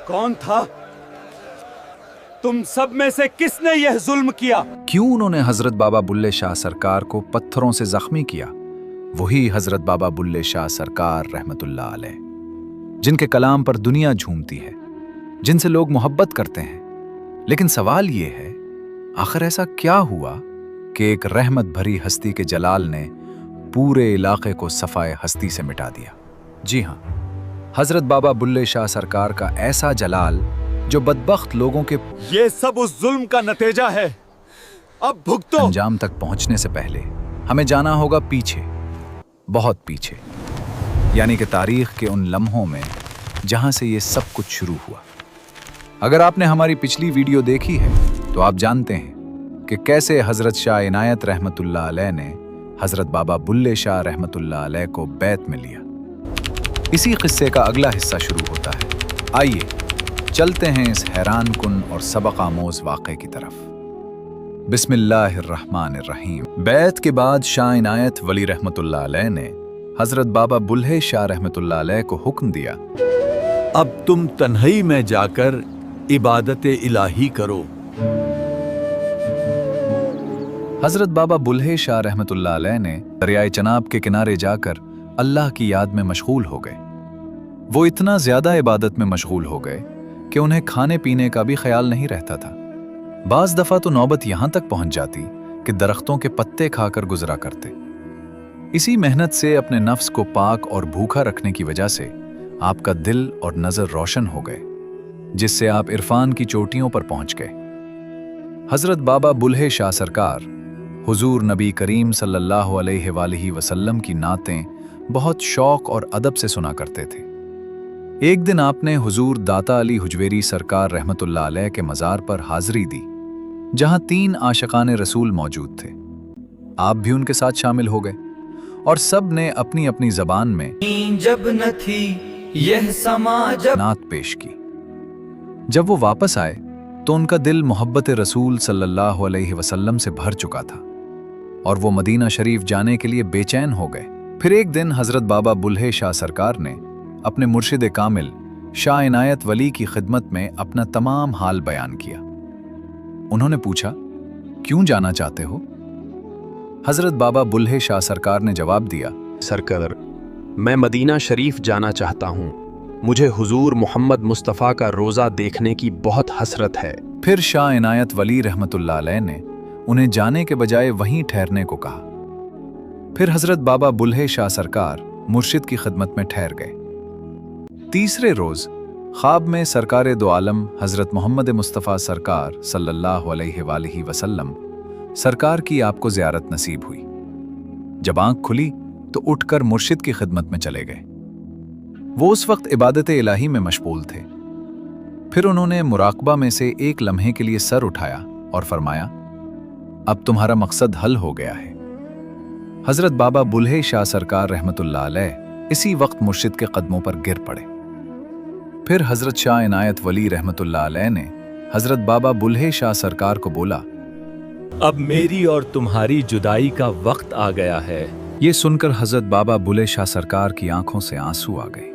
कौन था? तुम सब में से किसने यह जुल्म किया? क्यों उन्होंने हजरत बाबा बुल्ले शाह सरकार को पत्थरों से जख्मी किया? वही हजरत बाबा बुल्ले शाह सरकार रहमतुल्लाह अलैह, जिनके कलाम पर दुनिया झूमती है, जिनसे लोग मोहब्बत करते हैं। लेकिन सवाल ये है, आखिर ऐसा क्या हुआ कि एक रहमत भरी हस्ती के जलाल ने पूरे इलाके को सफाए हस्ती से मिटा दिया? जी हाँ, हजरत बाबा बुल्ले शाह सरकार का ऐसा जलाल जो बदबख्त लोगों के ये सब उस जुल्म का नतीजा है। अब भुगतो। अंजाम तक पहुंचने से पहले हमें जाना होगा पीछे, बहुत पीछे, यानी कि तारीख के उन लम्हों में जहां से ये सब कुछ शुरू हुआ। अगर आपने हमारी पिछली वीडियो देखी है तो आप जानते हैं कि कैसे हजरत शाह इनायत रहमतुल्लाह अलैह ने हजरत बाबा बुल्ले शाह रहमतुल्लाह अलैह को बैत में लिया। इसी किस्से का अगला हिस्सा शुरू होता है। आइए चलते हैं इस हैरान कुन और सबक आमोज वाक़े की तरफ। बिस्मिल्लाहिर्रहमानिर्रहीम। बैत के बाद शाह इनायत वली रहमतुल्लाह अलैह ने हजरत बाबा बुल्हे शाह रहमतुल्लाह अलैह को हुक्म दिया, अब तुम तन्हाई में जाकर इबादत इलाही करो। हजरत बाबा बुल्हे शाह रहमतुल्लाह अलैह ने दरियाए चनाब के किनारे जाकर अल्लाह की याद में मशगूल हो गए। वो इतना ज्यादा इबादत में मशगूल हो गए कि उन्हें खाने पीने का भी ख्याल नहीं रहता था। बाज दफा तो नौबत यहां तक पहुंच जाती कि दरख्तों के पत्ते खाकर गुजरा करते। इसी मेहनत से अपने नफ्स को पाक और भूखा रखने की वजह से आपका दिल और नजर रोशन हो गए, जिससे आप इरफान की चोटियों पर पहुंच गए। हजरत बाबा बुल्हे शाह सरकार हुजूर नबी करीम सल्लल्लाहु अलैहि वसल्लम की नातें बहुत शौक और अदब से सुना करते थे। एक दिन आपने हुजूर दाता अली हुजवेरी सरकार रहमतुल्लाह अलैह के मज़ार पर हाज़री दी, जहां 3 आशिकाने रसूल मौजूद थे। आप भी उनके साथ शामिल हो गए और सब ने अपनी अपनी ज़बान में जब न थी यह समाज नात पेश की। जब वो वापस आए तो उनका दिल मोहब्बत रसूल सल्लल्लाहु अलैहि वसल्लम से भर चुका था और वो मदीना शरीफ जाने के लिए बेचैन हो गए। फिर एक दिन हजरत बाबा बुल्हे शाह सरकार ने अपने मुर्शिद कामिल शाह इनायत वली की खिदमत में अपना तमाम हाल बयान किया। उन्होंने पूछा, क्यों जाना चाहते हो? हजरत बाबा बुल्हे शाह सरकार ने जवाब दिया, सरकार, मैं मदीना शरीफ जाना चाहता हूँ। मुझे हुजूर मोहम्मद मुस्तफ़ा का रोज़ा देखने की बहुत हसरत है। फिर शाह इनायत वली रहमतुल्लाह अलैह ने उन्हें जाने के बजाय वहीं ठहरने को कहा। फिर हजरत बाबा बुल्हे शाह सरकार मुर्शिद की खिदमत में ठहर गए। तीसरे रोज ख्वाब में सरकार दो आलम हजरत मोहम्मद मुस्तफ़ा सरकार सल्लल्लाहु अलैहि वसल्लम सरकार की आपको ज़ियारत नसीब हुई। जब आंख खुली तो उठकर मुर्शिद की खिदमत में चले गए। वो उस वक्त इबादत इलाही में मशगूल थे। फिर उन्होंने मुराकबा में से एक लम्हे के लिए सर उठाया और फरमाया, अब तुम्हारा मकसद हल हो गया है। हजरत बाबा बुल्हे शाह सरकार रहमतुल्लाह अलैह इसी वक्त मुर्शिद के कदमों पर गिर पड़े। फिर हजरत शाह इनायत वली रहमतुल्लाह अलैह ने हजरत बाबा बुल्हे शाह सरकार को बोला, अब मेरी और तुम्हारी जुदाई का वक्त आ गया है। ये सुनकर हजरत बाबा बुल्हे शाह सरकार की आंखों से आंसू आ गए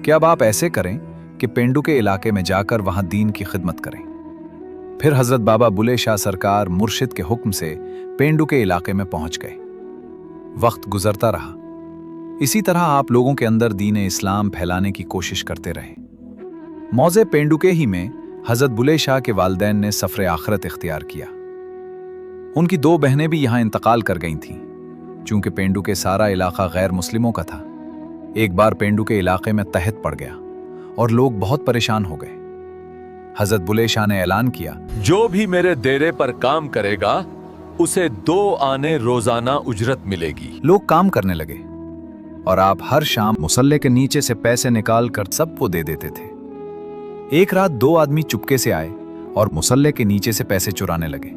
कि अब आप ऐसे करें कि पेंडू के इलाके में जाकर वहां दीन की खिदमत करें। फिर हजरत बाबा बुल्हे शाह सरकार मुर्शिद के हुक्म से पेंडू के इलाके में पहुंच गए। वक्त गुजरता रहा। इसी तरह आप लोगों के अंदर दीन इस्लाम फैलाने की कोशिश करते रहे। मौज़े पेंडुके ही में हजरत बुल्हे शाह के वालिदैन ने सफ़र आखिरत इख्तियार किया। उनकी 2 बहनें भी यहाँ इंतकाल कर गई थीं। चूंकि पेंडुके सारा इलाका गैर मुस्लिमों का था, एक बार पेंडुके इलाके में तहत पड़ गया और लोग बहुत परेशान हो गए। हजरत बुल्हे शाह ने ऐलान किया, जो भी मेरे डेरे पर काम करेगा उसे 2 आने रोजाना उजरत मिलेगी। लोग काम करने लगे और आप हर शाम मुसल्ले के नीचे से पैसे निकाल कर सबको दे देते थे। एक रात 2 आदमी चुपके से आए और मुसल्ले के नीचे से पैसे चुराने लगे,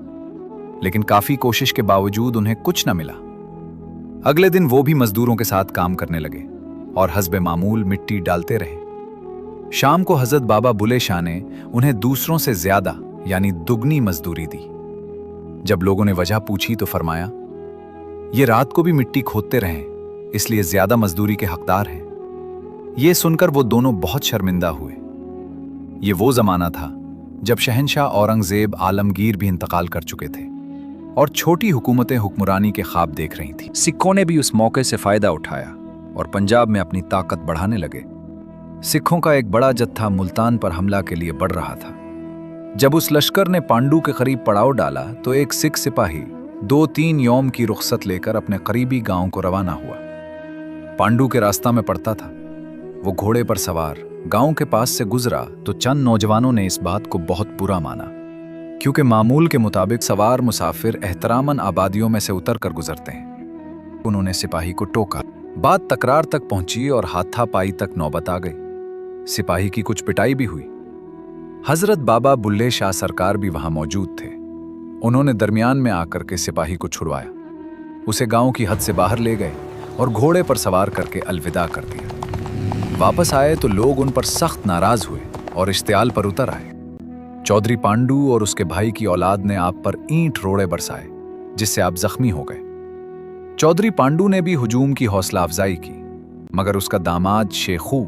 लेकिन काफी कोशिश के बावजूद उन्हें कुछ न मिला। अगले दिन वो भी मजदूरों के साथ काम करने लगे और हस्बे मामूल मिट्टी डालते रहे। शाम को हजरत बाबा बुल्हे शाह ने उन्हें दूसरों से ज्यादा यानी दुगनी मजदूरी दी। जब लोगों ने वजह पूछी तो फरमाया, ये रात को भी मिट्टी खोदते रहे, इसलिए ज्यादा मजदूरी के हकदार हैं। ये सुनकर वो दोनों बहुत शर्मिंदा हुए। ये वो ज़माना था जब शहंशाह औरंगज़ेब आलमगीर भी इंतकाल कर चुके थे और छोटी हुकूमतें हुक्मरानी के ख्वाब देख रही थीं। सिखों ने भी उस मौके से फ़ायदा उठाया और पंजाब में अपनी ताकत बढ़ाने लगे। सिखों का एक बड़ा जत्था मुल्तान पर हमला के लिए बढ़ रहा था। जब उस लश्कर ने पांडू के करीब पड़ाव डाला तो एक सिख सिपाही 2-3 यौम की रुखसत लेकर अपने करीबी गांव को रवाना हुआ। पांडू के रास्ता में पड़ता था। वो घोड़े पर सवार गांव के पास से गुजरा तो चंद नौजवानों ने इस बात को बहुत बुरा माना, क्योंकि मामूल के मुताबिक सवार मुसाफिर एहतरामन आबादियों में से उतर कर गुजरते हैं। उन्होंने सिपाही को टोका। बात तकरार तक पहुंची और हाथापाई तक नौबत आ गई। सिपाही की कुछ पिटाई भी हुई। हजरत बाबा बुल्ले शाह सरकार भी वहां मौजूद थे। उन्होंने दरमियान में आकर के सिपाही को छुड़वाया, उसे गांव की हद से बाहर ले गए और घोड़े पर सवार करके अलविदा कर दिया। वापस आए तो लोग उन पर सख्त नाराज हुए और इश्तियाल पर उतर आए। चौधरी पांडू और उसके भाई की औलाद ने आप पर ईंट रोड़े बरसाए, जिससे आप जख्मी हो गए। चौधरी पांडू ने भी हुजूम की हौसला अफजाई की, मगर उसका दामाद शेखू,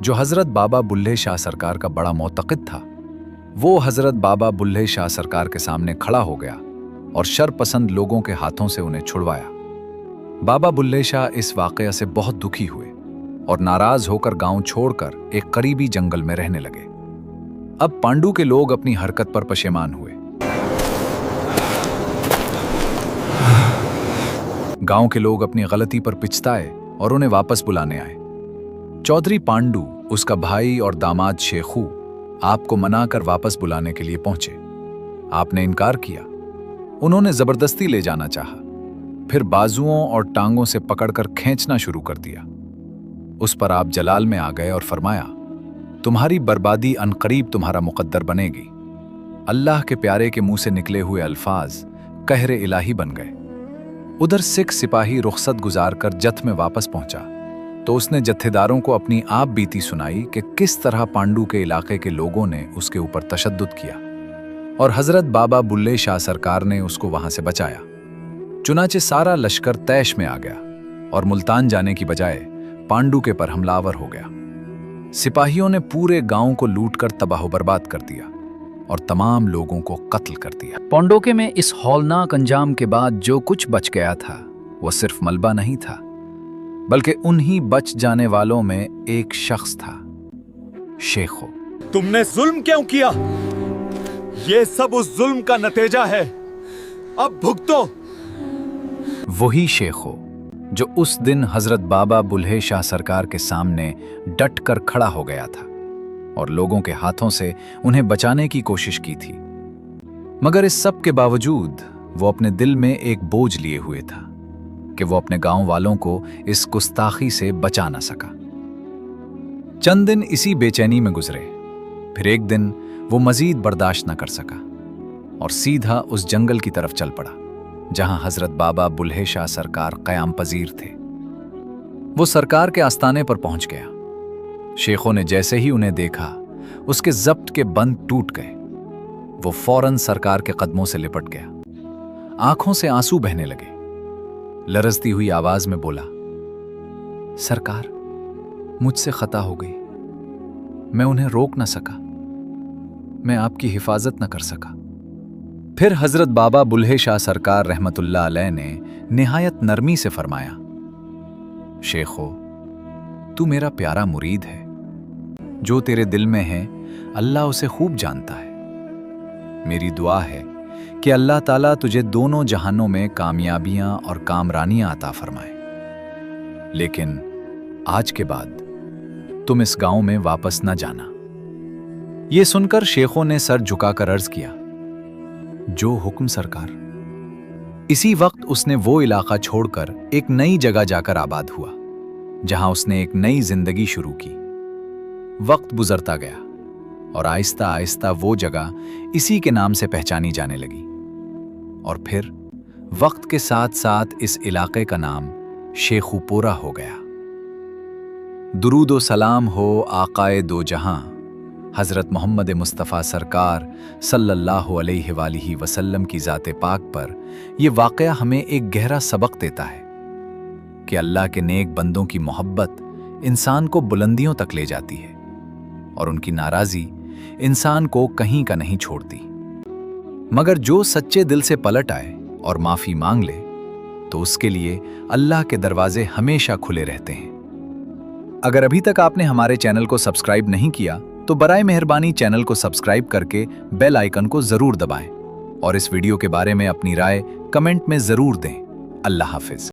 जो हजरत बाबा बुल्ले शाह सरकार का बड़ा मोतक़िद था, वो हजरत बाबा बुल्ले शाह सरकार के सामने खड़ा हो गया और शरपसंद लोगों के हाथों से उन्हें छुड़वाया। बाबा बुल्ले शाह इस वाक़या से बहुत दुखी हुए और नाराज होकर गांव छोड़कर एक करीबी जंगल में रहने लगे। अब पांडू के लोग अपनी हरकत पर पशेमान हुए। गांव के लोग अपनी गलती पर पिछताए और उन्हें वापस बुलाने आए। चौधरी पांडू, उसका भाई और दामाद शेखू आपको मनाकर वापस बुलाने के लिए पहुंचे। आपने इनकार किया। उन्होंने जबरदस्ती ले जाना चाहा, फिर बाजुओं और टांगों से पकड़कर खींचना शुरू कर दिया। उस पर आप जलाल में आ गए और फरमाया, तुम्हारी बर्बादी अनकरीब तुम्हारा मुकद्दर बनेगी। अल्लाह के प्यारे के मुंह से निकले हुए अल्फाज कहरे इलाही बन गए। उधर सिख सिपाही रुखसत गुजार कर जथ में वापस पहुंचा तो उसने जत्थेदारों को अपनी आप बीती सुनाई कि किस तरह पांडू के इलाके के लोगों ने उसके ऊपर तशद्दुद किया और हजरत बाबा बुल्ले शाह सरकार ने उसको वहां से बचाया। चुनाचे सारा लश्कर तैश में आ गया और मुल्तान जाने की बजाय पांडू के पर हमलावर हो गया। सिपाहियों ने पूरे गांव को लूटकर तबाह बर्बाद कर दिया और तमाम लोगों को कत्ल कर दिया। पांडोके में इस हौलनाक अंजाम के बाद जो कुछ बच गया था वो सिर्फ मलबा नहीं था, बल्कि उन्हीं बच जाने वालों में एक शख्स था, शेखो। तुमने जुल्म क्यों किया? ये सब उस जुल्म का नतीजा है, अब भुगतो। वही शेखो जो उस दिन हजरत बाबा बुल्हे शाह सरकार के सामने डट कर खड़ा हो गया था और लोगों के हाथों से उन्हें बचाने की कोशिश की थी, मगर इस सब के बावजूद वो अपने दिल में एक बोझ लिए हुए था कि वो अपने गांव वालों को इस गुस्ताखी से बचा ना सका। चंद दिन इसी बेचैनी में गुजरे। फिर एक दिन वो मजीद बर्दाश्त न कर सका और सीधा उस जंगल की तरफ चल पड़ा जहां हजरत बाबा बुल्हे शाह सरकार क़याम पजीर थे। वो सरकार के आस्ताने पर पहुंच गया। शेखों ने जैसे ही उन्हें देखा, उसके जब्त के बंद टूट गए। वो फौरन सरकार के कदमों से लिपट गया। आंखों से आंसू बहने लगे। लरजती हुई आवाज में बोला, सरकार, मुझसे खता हो गई। मैं उन्हें रोक न सका, मैं आपकी हिफाजत न कर सका। फिर हजरत बाबा बुल्हे शाह सरकार रहमतुल्लाह अलैह ने निहायत नरमी से फरमाया, शेखो, तू मेरा प्यारा मुरीद है। जो तेरे दिल में है अल्लाह उसे खूब जानता है। मेरी दुआ है कि अल्लाह ताला तुझे दोनों जहानों में कामयाबियां और कामरानियां अता फरमाए। लेकिन आज के बाद तुम इस गांव में वापस न जाना। ये सुनकर शेखों ने सर झुकाकर अर्ज किया, जो हुक्म सरकार। इसी वक्त उसने वो इलाका छोड़कर एक नई जगह जाकर आबाद हुआ, जहां उसने एक नई जिंदगी शुरू की। वक्त गुजरता गया और आहिस्ता आहिस्ता वो जगह इसी के नाम से पहचानी जाने लगी और फिर वक्त के साथ साथ इस इलाके का नाम शेखुपोरा हो गया। दुरूद व सलाम हो आकाए दो जहां हज़रत मोहम्मद मुस्तफ़ा सरकार सल्लल्लाहु अलैहि वसल्लम की ज़ाते पाक पर यह वाक़या हमें एक गहरा सबक देता है कि अल्लाह के नेक बंदों की मोहब्बत इंसान को बुलंदियों तक ले जाती है और उनकी नाराज़ी इंसान को कहीं का नहीं छोड़ती, मगर जो सच्चे दिल से पलट आए और माफी मांग ले तो उसके लिए अल्लाह के दरवाजे हमेशा खुले रहते हैं। अगर अभी तक आपने हमारे चैनल को सब्सक्राइब नहीं किया तो बराए मेहरबानी चैनल को सब्सक्राइब करके बेल आइकन को जरूर दबाएं और इस वीडियो के बारे में अपनी राय कमेंट में जरूर दें। अल्लाह हाफिज।